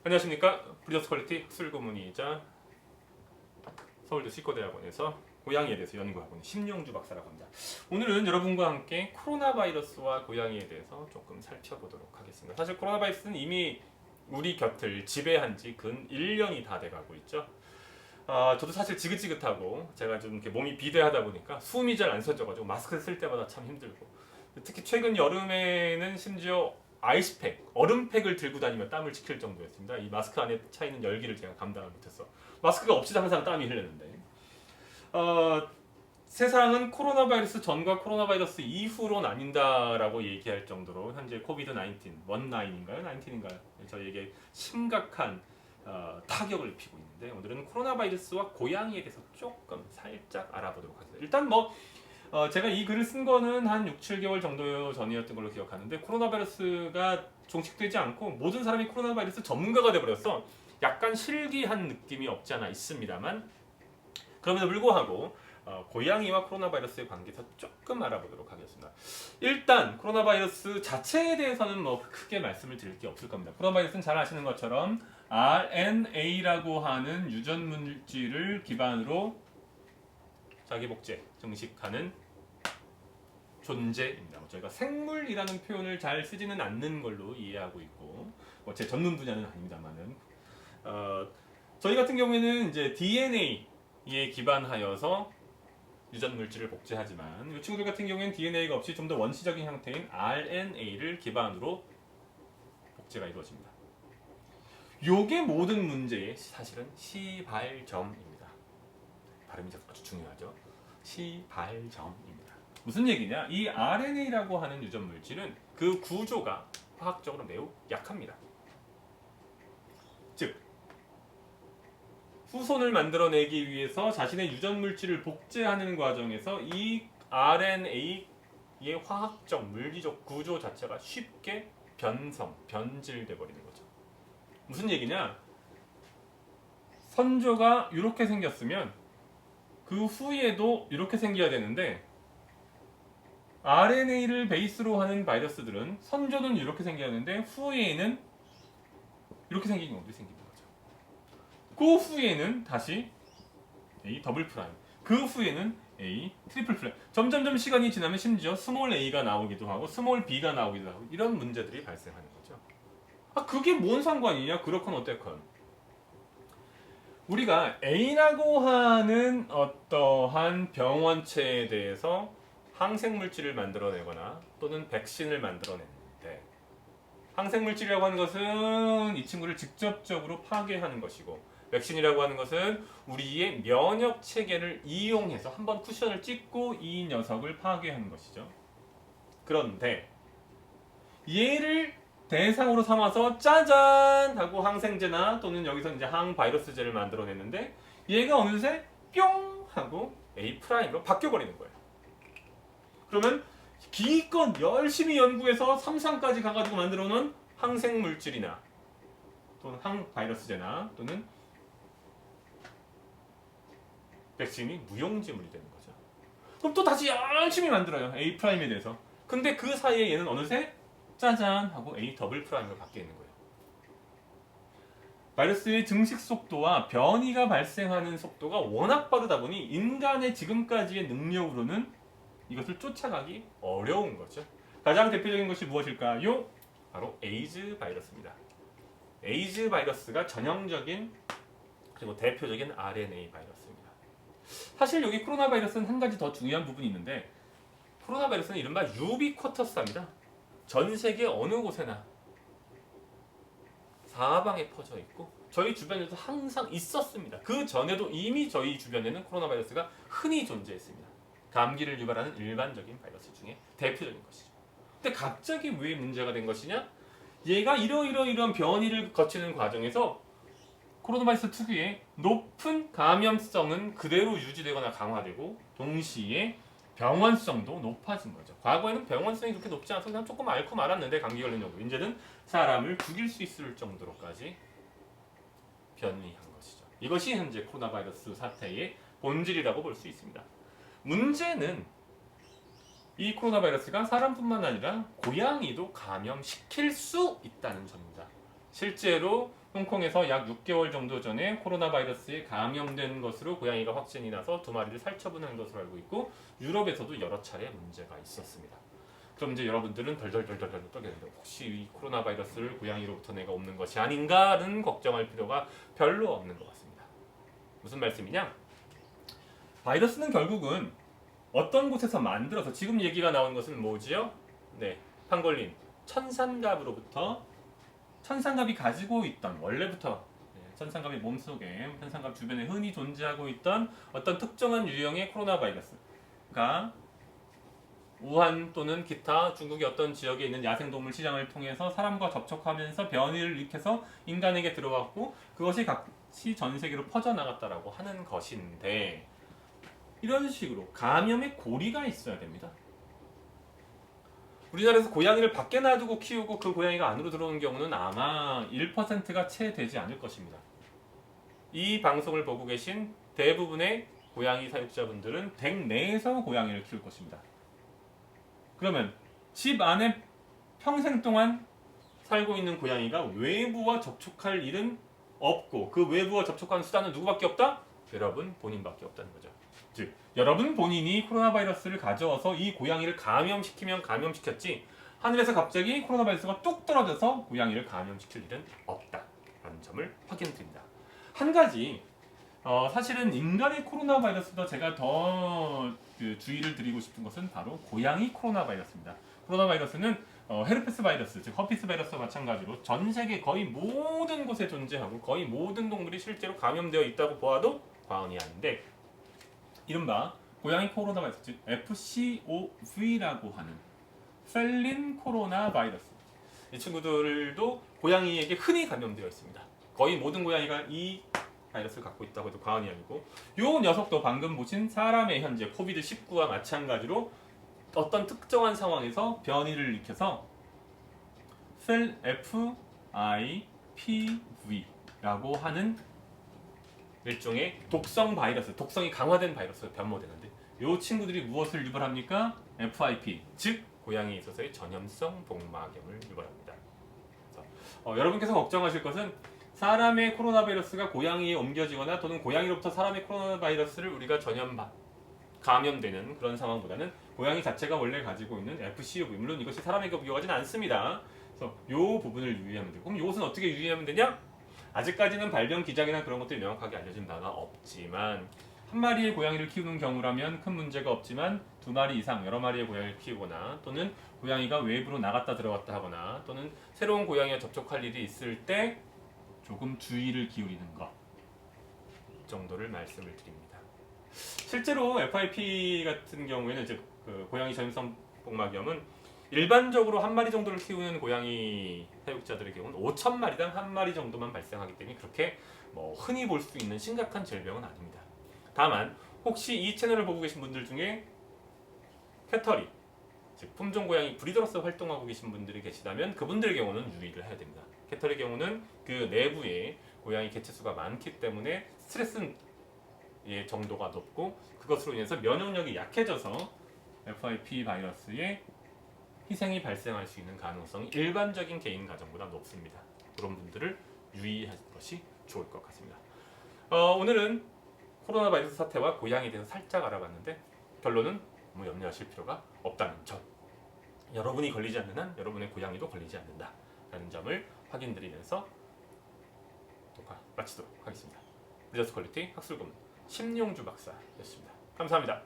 안녕하십니까. 브리더스 퀄리티 학술고문이자 서울대 치과대학원에서 고양이에 대해서 연구하고 있는 심영주 박사라고 합니다. 오늘은 여러분과 함께 코로나 바이러스와 고양이에 대해서 조금 살펴보도록 하겠습니다. 사실 코로나 바이러스는 이미 우리 곁을 지배한 지 근 1년이 다 돼가고 있죠. 저도 사실 지긋지긋하고 제가 좀 이렇게 몸이 비대하다 보니까 숨이 잘 안 쉬어져가지고 마스크 쓸 때마다 참 힘들고, 특히 최근 여름에는 심지어 아이스팩, 얼음팩을 들고 다니며 땀을 식힐 정도였습니다. 이 마스크 안에 차 있는 열기를 제가 감당을 못했어. 마스크가 없이도 항상 땀이 흘렸는데, 세상은 코로나 바이러스 전과 코로나 바이러스 이후로 나뉜다라고 얘기할 정도로 현재 코비드 19, 19인가요? 19인가요? 저희에게 심각한 타격을 입히고 있는데, 오늘은 코로나 바이러스와 고양이에 대해서 조금 살짝 알아보도록 하겠습니다. 일단 제가 이 글을 쓴 거는 한 6, 7개월 정도 전이었던 걸로 기억하는데, 코로나 바이러스가 종식되지 않고 모든 사람이 코로나 바이러스 전문가가 돼버려서 약간 실기한 느낌이 없지 않아 있습니다만, 그럼에도 불구하고 고양이와 코로나 바이러스의 관계에서 조금 알아보도록 하겠습니다. 일단 코로나 바이러스 자체에 대해서는 크게 말씀을 드릴 게 없을 겁니다. 코로나 바이러스는 잘 아시는 것처럼 RNA라고 하는 유전 물질을 기반으로 자기 복제, 증식하는 존재입니다. 저희가 생물이라는 표현을 잘 쓰지는 않는 걸로 이해하고 있고, 제 전문 분야는 아닙니다만은, 저희 같은 경우에는 이제 DNA에 기반하여서 유전 물질을 복제하지만, 이 친구들 같은 경우에는 DNA가 없이 좀 더 원시적인 형태인 RNA를 기반으로 복제가 이루어집니다. 요게 모든 문제의 사실은 시발점입니다. 발음이 아주 중요하죠. 시발점입니다. 무슨 얘기냐? 이 RNA라고 하는 유전 물질은 그 구조가 화학적으로 매우 약합니다. 즉, 후손을 만들어내기 위해서 자신의 유전 물질을 복제하는 과정에서 이 RNA의 화학적, 물리적 구조 자체가 쉽게 변질돼 버리는 거죠. 무슨 얘기냐? 선조가 이렇게 생겼으면 그 후에도 이렇게 생겨야 되는데, RNA를 베이스로 하는 바이러스들은 선조는 이렇게 생겨야 하는데 후에는 이렇게 생기는 것들이 생기는 거죠. 그 후에는 다시 A 더블 프라임, 그 후에는 A 트리플 프라임. 점점점 시간이 지나면 심지어 스몰 a가 나오기도 하고 스몰 b가 나오기도 하고, 이런 문제들이 발생하는 거죠. 그게 뭔 상관이냐? 그렇건 어쨌건 우리가 A라고 하는 어떠한 병원체에 대해서 항생물질을 만들어내거나 또는 백신을 만들어내는데, 항생물질이라고 하는 것은 이 친구를 직접적으로 파괴하는 것이고, 백신이라고 하는 것은 우리의 면역 체계를 이용해서 한번 쿠션을 찍고 이 녀석을 파괴하는 것이죠. 그런데 얘를 대상으로 삼아서 짜잔 하고 항생제나 또는 여기서 이제 항바이러스제를 만들어냈는데, 얘가 어느새 뿅 하고 A'로 바뀌어버리는 거예요. 그러면 기껏 열심히 연구해서 3상까지 가가지고 만들어 놓은 항생물질이나 또는 항바이러스제나 또는 백신이 무용지물이 되는 거죠. 그럼 또 다시 열심히 만들어요, A'에 대해서. 근데 그 사이에 얘는 어느새 짜잔 하고 A 더블 프라임으로 바뀌어 있는 거예요. 바이러스의 증식 속도와 변이가 발생하는 속도가 워낙 빠르다 보니 인간의 지금까지의 능력으로는 이것을 쫓아가기 어려운 거죠. 가장 대표적인 것이 무엇일까요? 바로 에이즈 바이러스입니다. 에이즈 바이러스가 전형적인 그리고 대표적인 RNA 바이러스입니다. 사실 여기 코로나 바이러스는 한 가지 더 중요한 부분이 있는데, 코로나 바이러스는 이른바 유비쿼터스합니다. 전 세계 어느 곳에나 사방에 퍼져 있고 저희 주변에도 항상 있었습니다. 그 전에도 이미 저희 주변에는 코로나 바이러스가 흔히 존재했습니다. 감기를 유발하는 일반적인 바이러스 중에 대표적인 것이죠. 근데 갑자기 왜 문제가 된 것이냐? 얘가 이런 변이를 거치는 과정에서 코로나 바이러스 특유의 높은 감염성은 그대로 유지되거나 강화되고, 동시에 병원성도 높아진 거죠. 과거에는 병원성이 그렇게 높지 않아서 그냥 조금 앓고 말았는데, 감기 걸린 정도, 이제는 사람을 죽일 수 있을 정도로까지 변이한 것이죠. 이것이 현재 코로나 바이러스 사태의 본질이라고 볼 수 있습니다. 문제는 이 코로나 바이러스가 사람뿐만 아니라 고양이도 감염시킬 수 있다는 점입니다. 실제로 홍콩에서 약 6개월 정도 전에 코로나 바이러스에 감염된 것으로 고양이가 확진이 나서 2마리를 살처분한 것으로 알고 있고 유럽에서도 여러 차례 문제가 있었습니다. 그럼 이제 여러분들은 덜덜덜덜 떠겠는데 혹시 이 코로나 바이러스를 고양이로부터 내가 옮는 것이 아닌가는 걱정할 필요가 별로 없는 것 같습니다. 무슨 말씀이냐? 바이러스는 결국은 어떤 곳에서 만들어서 지금 얘기가 나온 것은 뭐지요? 네, 판골린 천산갑으로부터 천산갑이 가지고 있던 원래부터 천산갑의 몸속에 천산갑 주변에 흔히 존재하고 있던 어떤 특정한 유형의 코로나 바이러스가 우한 또는 기타 중국의 어떤 지역에 있는 야생동물 시장을 통해서 사람과 접촉하면서 변이를 일으켜서 인간에게 들어왔고 그것이 같이 전 세계로 퍼져나갔다라고 하는 것인데 이런 식으로 감염의 고리가 있어야 됩니다. 우리나라에서 고양이를 밖에 놔두고 키우고 그 고양이가 안으로 들어오는 경우는 아마 1%가 채 되지 않을 것입니다. 이 방송을 보고 계신 대부분의 고양이 사육자분들은 댁 내에서 고양이를 키울 것입니다. 그러면 집 안에 평생 동안 살고 있는 고양이가 외부와 접촉할 일은 없고 그 외부와 접촉하는 수단은 누구밖에 없다? 여러분 본인밖에 없다는 거죠. 즉 여러분 본인이 코로나 바이러스를 가져와서 이 고양이를 감염시키면 감염시켰지 하늘에서 갑자기 코로나 바이러스가 뚝 떨어져서 고양이를 감염시킬 일은 없다라는 점을 확인드립니다. 한 가지 사실은 인간의 코로나 바이러스보다 제가 더 주의를 드리고 싶은 것은 바로 고양이 코로나 바이러스입니다. 코로나 바이러스는 헤르페스 바이러스, 즉 허피스 바이러스와 마찬가지로 전 세계 거의 모든 곳에 존재하고 거의 모든 동물이 실제로 감염되어 있다고 보아도 과언이 아닌데 이른바 고양이 코로나 바이러스, 즉 FCOV라고 하는 펠린 코로나 바이러스. 이 친구들도 고양이에게 흔히 감염되어 있습니다. 거의 모든 고양이가 이 바이러스를 갖고 있다고 해도 과언이 아니고 이 녀석도 방금 보신 사람의 현재 코비드-19와 마찬가지로 어떤 특정한 상황에서 변이를 일으켜서 FIPV라고 하는 일종의 독성 바이러스, 독성이 강화된 바이러스가 변모되는데 이 친구들이 무엇을 유발합니까? FIP, 즉 고양이에 있어서의 전염성 복막염을 유발합니다. 여러분께서 걱정하실 것은 사람의 코로나 바이러스가 고양이에 옮겨지거나 또는 고양이로부터 사람의 코로나 바이러스를 우리가 감염되는 그런 상황보다는 고양이 자체가 원래 가지고 있는 FCOV, 물론 이것이 사람에게 부여하지는 않습니다. 그래서 이 부분을 유의하면 되고 그럼 이것은 어떻게 유의하면 되냐? 아직까지는 발병 기작이나 그런 것들이 명확하게 알려진 바가 없지만 한 마리의 고양이를 키우는 경우라면 큰 문제가 없지만 2마리 이상 여러 마리의 고양이를 키우거나 또는 고양이가 외부로 나갔다 들어갔다 하거나 또는 새로운 고양이와 접촉할 일이 있을 때 조금 주의를 기울이는 것 정도를 말씀을 드립니다. 실제로 FIP 같은 경우에는 즉 고양이 전염성 복막염은 일반적으로 한 마리 정도를 키우는 고양이 사육자들의 경우는 5,000마리당 한 마리 정도만 발생하기 때문에 그렇게 흔히 볼 수 있는 심각한 질병은 아닙니다. 다만 혹시 이 채널을 보고 계신 분들 중에 캐터리, 즉 품종 고양이 브리더로서 활동하고 계신 분들이 계시다면 그분들의 경우는 유의를 해야 됩니다. 캐터리 경우는 그 내부에 고양이 개체수가 많기 때문에 스트레스의 정도가 높고 그것으로 인해서 면역력이 약해져서 FIP 바이러스의 희생이 발생할 수 있는 가능성이 일반적인 개인 가정보다 높습니다. 그런 분들을 유의하는 것이 좋을 것 같습니다. 오늘은 코로나 바이러스 사태와 고양이에 대해서 살짝 알아봤는데 결론은 너무 염려하실 필요가 없다는 점. 여러분이 걸리지 않는 한 여러분의 고양이도 걸리지 않는다라는 점을 확인드리면서 녹화 마치도록 하겠습니다. 리저스 퀄리티 학술고문 심용주 박사였습니다. 감사합니다.